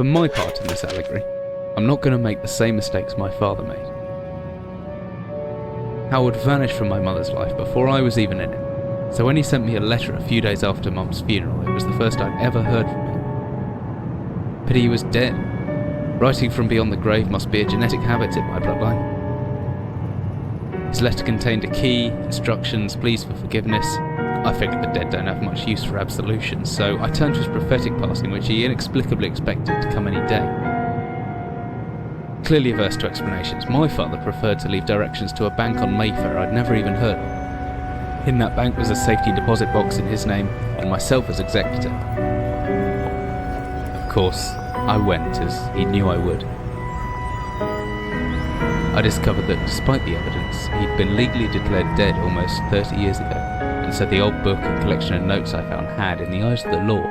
For my part in this allegory, I'm not going to make the same mistakes my father made. Howard vanished from my mother's life before I was even in it, so when he sent me a letter a few days after Mum's funeral, it was the first I'd ever heard from him. But he was dead. Writing from beyond the grave must be a genetic habit in my bloodline. His letter contained a key, instructions, pleas for forgiveness. I figured the dead don't have much use for absolution, so I turned to his prophetic passing, which he inexplicably expected to come any day. Clearly averse to explanations, my father preferred to leave directions to a bank on Mayfair I'd never even heard of. In that bank was a safety deposit box in his name, and myself as executor. Of course, I went, as he knew I would. I discovered that despite the evidence, he'd been legally declared dead almost 30 years ago, and so the old book and collection of notes I found had, in the eyes of the law,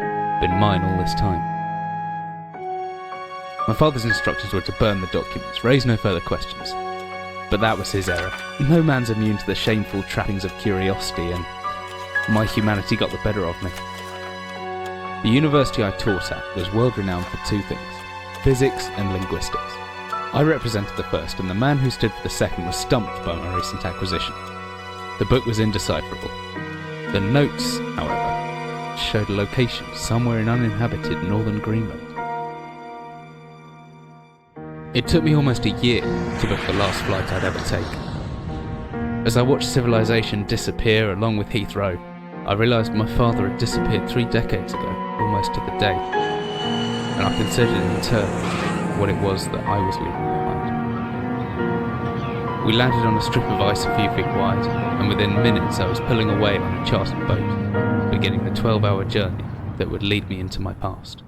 been mine all this time. My father's instructions were to burn the documents, raise no further questions. But that was his error. No man's immune to the shameful trappings of curiosity, and my humanity got the better of me. The university I taught at was world renowned for two things: physics and linguistics. I represented the first, and the man who stood for the second was stumped by my recent acquisition. The book was indecipherable. The notes, however, showed a location somewhere in uninhabited northern Greenland. It took me almost a year to book the last flight I'd ever take. As I watched civilization disappear along with Heathrow, I realised my father had disappeared 3 decades ago, almost to the day, and I considered in turn what it was that I was leaving behind. We landed on a strip of ice a few feet wide, and within minutes I was pulling away on a chartered boat, beginning the 12-hour journey that would lead me into my past.